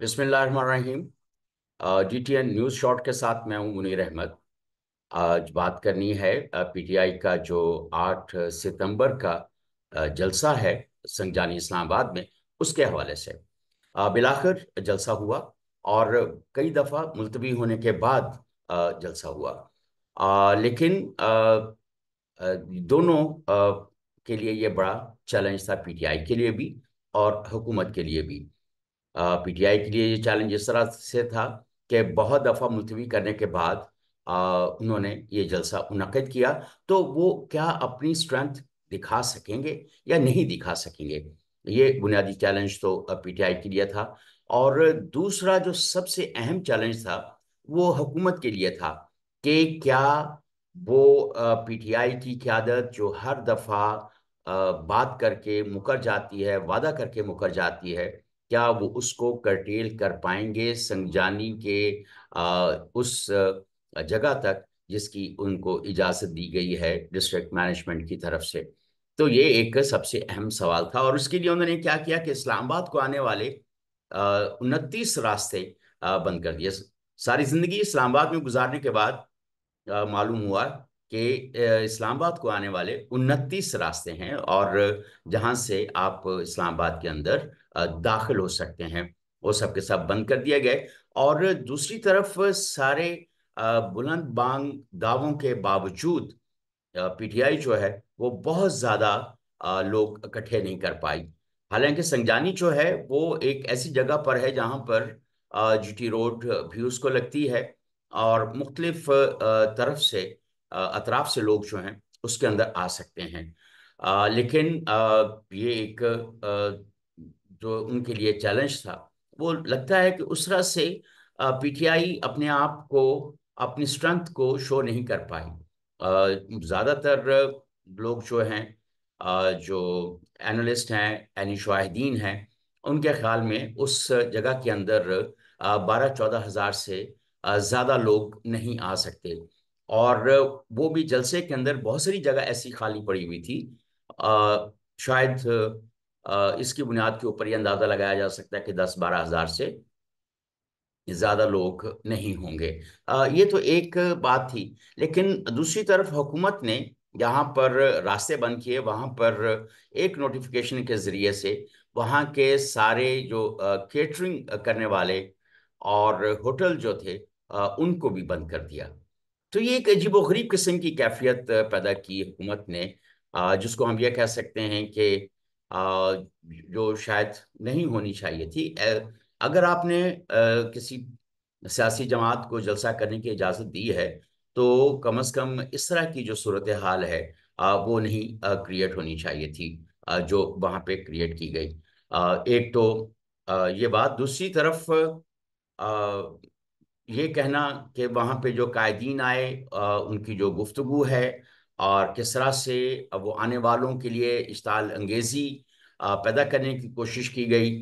बिस्मिल्लाह रहमान रहीम। GTN news short के साथ मैं हूं मुनीर अहमद। आज बात करनी है PTI का जो 8 सितंबर का जलसा है संजानी इस्लामाबाद में, उसके हवाले से। बिलाखिर जलसा हुआ और कई दफ़ा मुलतवी होने के बाद जलसा हुआ। लेकिन दोनों के लिए ये बड़ा चैलेंज था, PTI के लिए भी और हुकूमत के लिए भी। PTI के लिए ये चैलेंज इस तरह से था कि बहुत दफ़ा मुलतवी करने के बाद उन्होंने ये जलसा मुनक्किद किया, तो वो क्या अपनी स्ट्रेंथ दिखा सकेंगे या नहीं दिखा सकेंगे। ये बुनियादी चैलेंज तो PTI के लिए था। और दूसरा जो सबसे अहम चैलेंज था वो हुकूमत के लिए था कि क्या वो PTI की क़यादत जो हर दफ़ा बात करके मुकर जाती है, वादा करके मुकर जाती है, क्या वो उसको कर्टेल कर पाएंगे संजानी के उस जगह तक जिसकी उनको इजाज़त दी गई है डिस्ट्रिक्ट मैनेजमेंट की तरफ से। तो ये एक सबसे अहम सवाल था और उसके लिए उन्होंने क्या किया कि इस्लामाबाद को आने वाले 29 रास्ते बंद कर दिए। सारी ज़िंदगी इस्लामाबाद में गुजारने के बाद मालूम हुआ कि इस्लामाबाद को आने वाले 29 रास्ते हैं और जहां से आप इस्लामाबाद के अंदर दाखिल हो सकते हैं, वो सब के सब बंद कर दिए गए। और दूसरी तरफ सारे बुलंद बांग दावों के बावजूद PTI जो है वो बहुत ज्यादा लोग इकट्ठे नहीं कर पाई। हालांकि संजानी जो है वो एक ऐसी जगह पर है जहां पर GT रोड भी उसको लगती है और मुख्तलिफ तरफ से अतराफ से लोग जो हैं उसके अंदर आ सकते हैं। लेकिन ये एक जो उनके लिए चैलेंज था, वो लगता है कि उस तरह से PTI अपने आप को, अपनी स्ट्रेंथ को शो नहीं कर पाई। ज़्यादातर लोग जो हैं, जो एनालिस्ट हैं, यानी शाहिदीन हैं, उनके ख्याल में उस जगह के अंदर 12-14 हज़ार से ज़्यादा लोग नहीं आ सकते। और वो भी जलसे के अंदर बहुत सारी जगह ऐसी खाली पड़ी हुई थी। शायद इसकी बुनियाद के ऊपर ये अंदाज़ा लगाया जा सकता है कि 10-12 हज़ार से ज्यादा लोग नहीं होंगे। ये तो एक बात थी। लेकिन दूसरी तरफ हुकूमत ने यहाँ पर रास्ते बंद किए, वहाँ पर एक नोटिफिकेशन के जरिए से वहाँ के सारे जो केटरिंग करने वाले और होटल जो थे उनको भी बंद कर दिया। तो ये एक अजीबोगरीब किस्म की कैफियत पैदा की हुकूमत ने, जिसको हम ये कह सकते हैं कि जो शायद नहीं होनी चाहिए थी। अगर आपने किसी सियासी जमात को जलसा करने की इजाज़त दी है तो कम से कम इस तरह की जो सूरत हाल है वो नहीं क्रिएट होनी चाहिए थी, जो वहाँ पे क्रिएट की गई। एक तो ये बात। दूसरी तरफ ये कहना कि वहाँ पे जो कायदीन आए, उनकी जो गुफ्तगू है और किस तरह से वो आने वालों के लिए इश्ताल अंगेज़ी पैदा करने की कोशिश की गई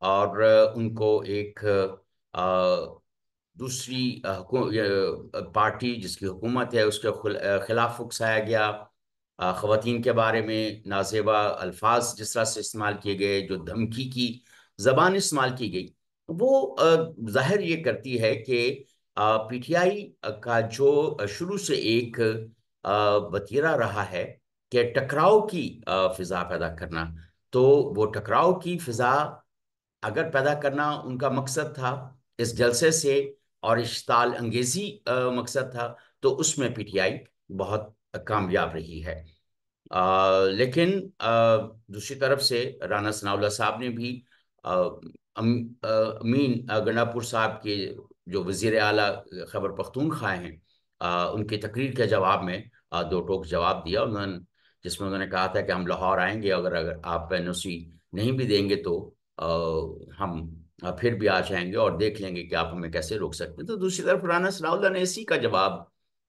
और उनको एक दूसरी पार्टी जिसकी हुकूमत है उसके खिलाफ उकसाया गया। ख़वातीन के बारे में नाजेबा अल्फाज जिस तरह से इस्तेमाल किए गए, जो धमकी की ज़बान इस्तेमाल की गई, वो जाहिर ये करती है कि PTI का जो शुरू से एक वतीरा रहा है कि टकराव की फिजा पैदा करना, तो वो टकराव की फिजा अगर पैदा करना उनका मकसद था इस जलसे से और इश्ताल अंगेजी मकसद था, तो उसमें PTI बहुत कामयाब रही है। लेकिन दूसरी तरफ से राना सनाउल्लाह साहब ने भी अमीन गंडापुर साहब के जो वजीर आला खैबर पख्तूनख्वा हैं, उनकी तकरीर के जवाब में दो टोक जवाब दिया उन्होंने, जिसमें उन्होंने कहा था कि हम लाहौर आएंगे, अगर अगर आप NOC नहीं भी देंगे तो हम फिर भी आ जाएंगे और देख लेंगे कि आप हमें कैसे रोक सकते हैं। तो दूसरी तरफ राना सनाउल्लाह ने इसी का जवाब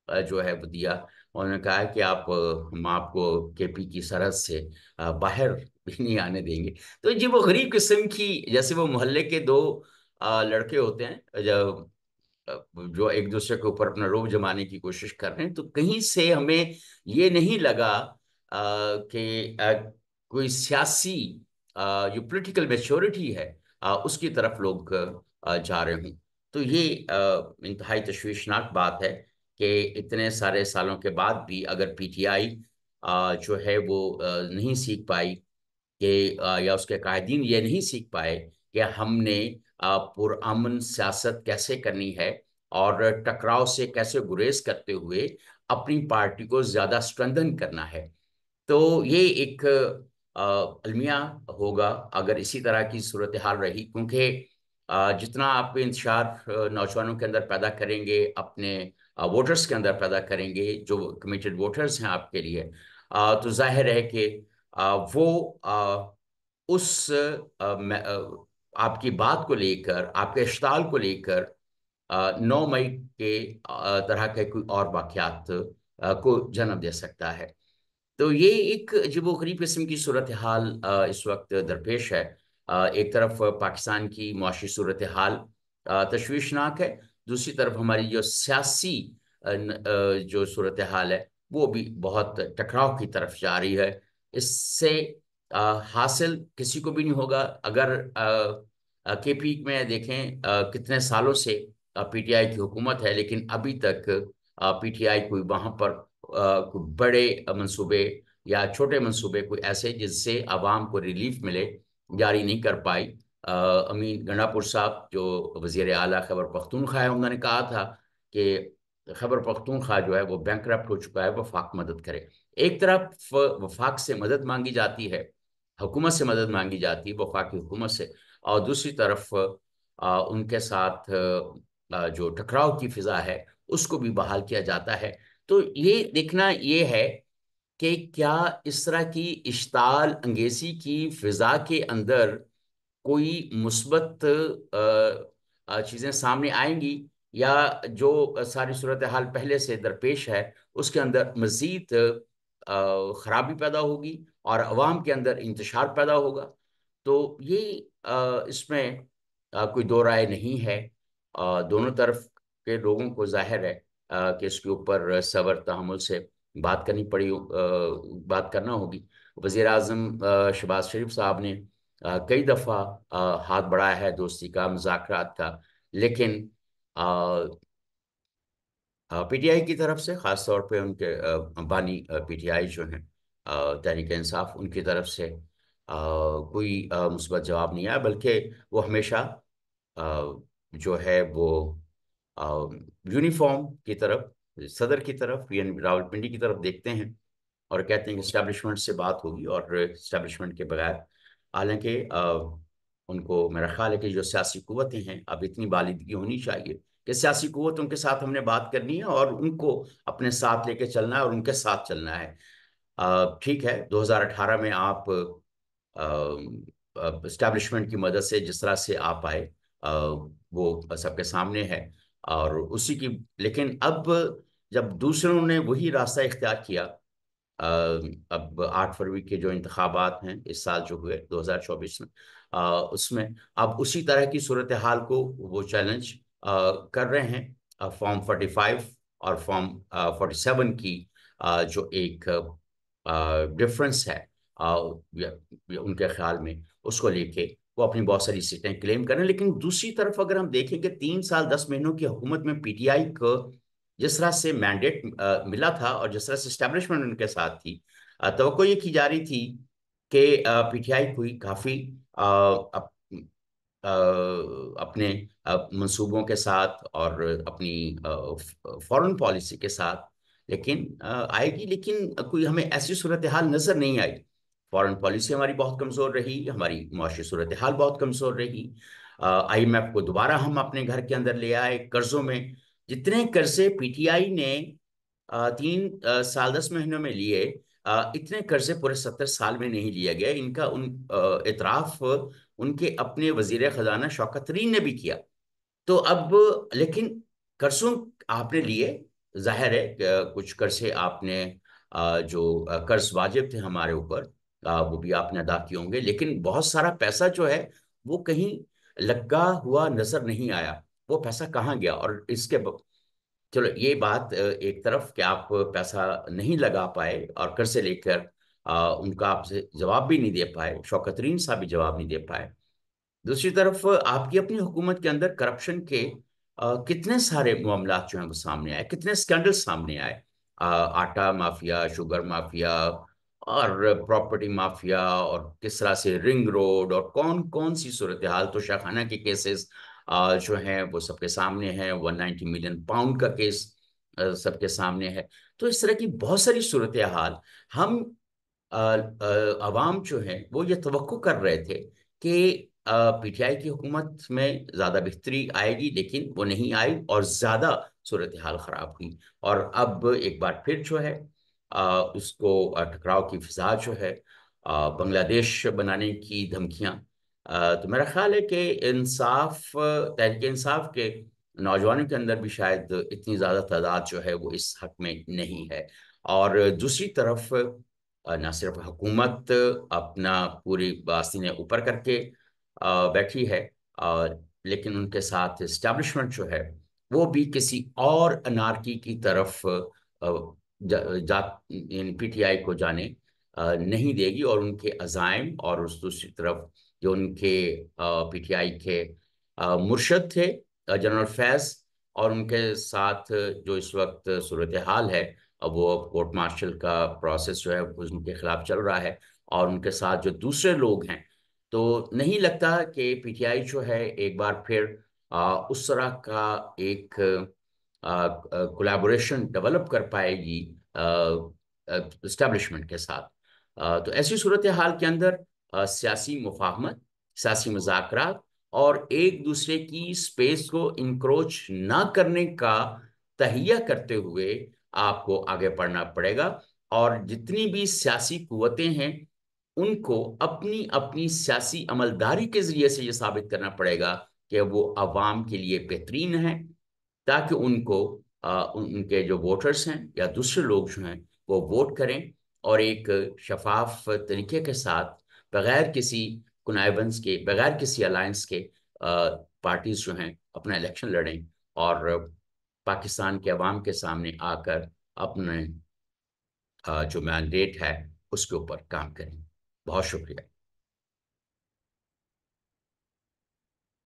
जो है वो दिया। उन्होंने कहा कि हम आपको KP की सरहद से बाहर भी नहीं आने देंगे। तो ये वो गरीब किस्म की, जैसे वो मोहल्ले के दो लड़के होते हैं जो एक दूसरे के ऊपर अपना रोब जमाने की कोशिश कर रहे हैं। तो कहीं से हमें ये नहीं लगा कि कोई सियासी जो पॉलिटिकल मेच्योरिटी है اس کی طرف لوگ جا رہے ہوں. تو یہ انتہائی تشویشناک بات ہے کہ اتنے سارے سالوں کے بعد بھی اگر پی ٹی آئی جو ہے وہ نہیں سیکھ پائی کہ یا اس کے قائدین یہ نہیں سیکھ پائے کہ ہم نے پرامن سیاست کیسے کرنی ہے اور ٹکراؤ سے کیسے گریز کرتے ہوئے اپنی پارٹی کو زیادہ اسٹرنگن کرنا ہے. تو یہ ایک المیہ ہوگا اگر اسی طرح کی صورتحال رہی، کیونکہ جتنا آپ انتشار نوجوانوں کے اندر پیدا کریں گے، اپنے ووٹرز کے اندر پیدا کریں گے جو کمیٹڈ ووٹرز ہیں آپ کے لیے، تو ظاہر ہے کہ وہ اس آپ کی بات کو لے کر، آپ کے اشتعال کو لے کر 9 مئی کے طرح کے کوئی اور واقعات کو جنم دے سکتا ہے. تو یہ ایک عجیب و غریب قسم کی صورتحال اس وقت درپیش ہے. ایک طرف پاکستان کی معاشی صورتحال تشویشناک ہے، دوسری طرف ہماری جو سیاسی جو صورتحال ہے وہ بھی بہت ٹکراؤ کی طرف جا رہی ہے. اس سے حاصل کسی کو بھی نہیں ہوگا. اگر کے پی میں دیکھیں کتنے سالوں سے پی ٹی آئی کی حکومت ہے، لیکن ابھی تک پی ٹی آئی کوئی وہاں پر کوئی بڑے منصوبے یا چھوٹے منصوبے کوئی ایسے جس سے عوام کو ریلیف ملے جاری نہیں کر پائی. امین گنڈاپور صاحب جو وزیر اعلیٰ خیبر پختونخوا ہے، انہوں نے کہا تھا کہ خیبر پختونخوا جو ہے وہ بینکرپٹ ہو چکا ہے، وفاق مدد کرے. ایک طرف وفاق سے مدد مانگی جاتی ہے، حکومت سے مدد مانگی جاتی ہے، وفاقی حکومت سے، اور دوسری طرف ان کے ساتھ جو ٹکراؤ کی فضا ہے اس کو بھی بحال کیا جاتا ہے. تو یہ دیکھنا یہ ہے کہ کیا اس طرح کی اشتعال انگیزی کی فضا کے اندر کوئی مثبت چیزیں سامنے آئیں گی، یا جو ساری صورتحال پہلے سے درپیش ہے اس کے اندر مزید خرابی پیدا ہوگی اور عوام کے اندر انتشار پیدا ہوگا. تو یہ اس میں کوئی دو رائے نہیں ہے. دونوں طرف کے لوگوں کو ظاہر ہے کہ اس کے اوپر صبر تحمل سے بات کرنا ہوگی. وزیر اعظم شہباز شریف صاحب نے کئی دفعہ ہاتھ بڑھایا ہے دوستی کا، مذاکرات کا، لیکن پی ٹی آئی کی طرف سے، خاص طور پہ ان کے بانی پی ٹی آئی جو ہیں تحریک انصاف، ان کی طرف سے کوئی مثبت جواب نہیں آیا، بلکہ وہ ہمیشہ جو ہے وہ یونیفارم کی طرف، صدر کی طرف یعنی راولپنڈی کی طرف دیکھتے ہیں اور کہتے ہیں کہ اسٹیبلشمنٹ سے بات ہوگی، اور اسٹیبلشمنٹ کے بغیر، حالانکہ ان کو میرا خیال ہے کہ جو سیاسی قوتیں ہیں اب اتنی بالادگی ہونی چاہیے کہ سیاسی قوتوں کے ساتھ ہم نے بات کرنی ہے اور ان کو اپنے ساتھ لے کے چلنا ہے اور ان کے ساتھ چلنا ہے. ٹھیک ہے، 2018 میں آپ اسٹیبلشمنٹ کی مدد سے جس طرح سے آپ آئے وہ سب کے سامنے ہے، اور اسی کی، لیکن اب جب دوسروں نے وہی راستہ اختیار کیا، اب 8 فروری کے جو انتخابات ہیں اس سال جو ہوئے 2024 میں، اس میں اب اسی طرح کی صورتحال کو وہ چیلنج کر رہے ہیں. فارم 45 اور فارم 47 کی جو ایک ڈفرنس ہے ان کے خیال میں، اس کو لے کے وہ اپنی بہت ساری سیٹیں کلیم کریں. لیکن دوسری طرف اگر ہم دیکھیں کہ 3 سال 10 مہینوں کی حکومت میں پی ٹی آئی کو جس طرح سے مینڈیٹ ملا تھا اور جس طرح سے اسٹیبلشمنٹ ان کے ساتھ تھی، توقع یہ کی جا رہی تھی کہ پی ٹی آئی کوئی کافی اپنے منصوبوں کے ساتھ اور اپنی فورن پالیسی کے ساتھ لیکن آئے گی، لیکن کوئی ہمیں ایسی صورتحال نظر نہیں آئی. فورن پالیسی ہماری بہت کمزور رہی، ہماری معاشی صورتحال بہت کمزور رہی. آئی ایم ایف کو دوبارہ ہم اپنے گھر کے اندر لے آئے. قرضوں میں جتنے قرضے پی ٹی آئی نے 3 سال 10 مہینوں میں لیے، اتنے قرضے پورے 70 سال میں نہیں لیا گیا. ان کا اعتراف ان کے اپنے وزیر خزانہ شوکت ترین نے بھی کیا. تو اب لیکن قرضوں آپ نے لیے، ظاہر ہے کہ کچھ قرضے آپ نے جو قرض واجب تھے ہمارے اوپر وہ بھی آپ نے ادا کیے ہوں گے، لیکن بہت سارا پیسہ جو ہے وہ کہیں لگا ہوا نظر نہیں آیا. وہ پیسہ کہاں گیا؟ اور اس کے چلو یہ بات ایک طرف کہ آپ پیسہ نہیں لگا پائے اور قرضے لے کر ان کا آپ سے جواب بھی نہیں دے پائے، شوکت ترین صاحب بھی جواب نہیں دے پائے. दूसरी तरफ आपकी अपनी हुकूमत के अंदर करप्शन के कितने सारे मामलात जो हैं वो सामने आए, कितने स्कैंडल सामने आए। आटा माफिया, शुगर माफिया और प्रॉपर्टी माफिया, और किस तरह से रिंग रोड और कौन कौन सी सूरत हाल, तो शाखाना के केसेस जो हैं वो सबके सामने हैं। 190 मिलियन पाउंड का केस सबके सामने है। तो इस तरह की बहुत सारी सूरत हाल, हम अवाम जो है वो ये तवक्को कर रहे थे कि पीटीआई की हुकूमत में ज़्यादा बेहतरी आएगी, लेकिन वो नहीं आई और ज़्यादा सूरत हाल ख़राब हुई। और अब एक बार फिर जो है उसको टकराव की फिजा जो है, बांग्लादेश बनाने की धमकियाँ। तो मेरा ख्याल है कि इंसाफ, तहरीक इंसाफ के नौजवानों के अंदर भी शायद इतनी ज़्यादा तादाद जो है वो इस हक में नहीं है। और दूसरी तरफ न सिर्फ हुकूमत अपना पूरी बास्तीनें ऊपर करके बैठी है, लेकिन उनके साथ इस्टेब्लिशमेंट जो है वो भी किसी और अनारकी की तरफ पीटीआई को जाने नहीं देगी। और उनके अज़ाइम, और उस दूसरी तरफ जो उनके पीटीआई के मुर्शद थे जनरल फैज़, और उनके साथ जो इस वक्त सूरत हाल है, अब वो कोर्ट मार्शल का प्रोसेस जो है वो उनके खिलाफ चल रहा है, और उनके साथ जो दूसरे लोग हैं, तो नहीं लगता कि पीटीआई जो है एक बार फिर उस तरह का एक कोलैबोरेशन डेवलप कर पाएगी इस्टेब्लिशमेंट के साथ। तो ऐसी सूरत हाल के अंदर सियासी मुफाहमत, सियासी मुज़ाकरात और एक दूसरे की स्पेस को इंक्रोच ना करने का तहिया करते हुए आपको आगे बढ़ना पड़ेगा। और जितनी भी सियासी कुव्वतें हैं उनको अपनी अपनी सियासी अमलदारी के जरिए से ये साबित करना पड़ेगा कि वो अवाम के लिए बेहतरीन है, ताकि उनको उनके जो वोटर्स हैं या दूसरे लोग जो हैं वो वोट करें, और एक शफाफ तरीके के साथ, बगैर किसी कुनाइबंस के, बगैर किसी अलायंस के पार्टीज जो हैं अपना इलेक्शन लड़ें, और पाकिस्तान के अवाम के सामने आकर अपने जो मैंडेट है उसके ऊपर काम करें। बहुत शुक्रिया।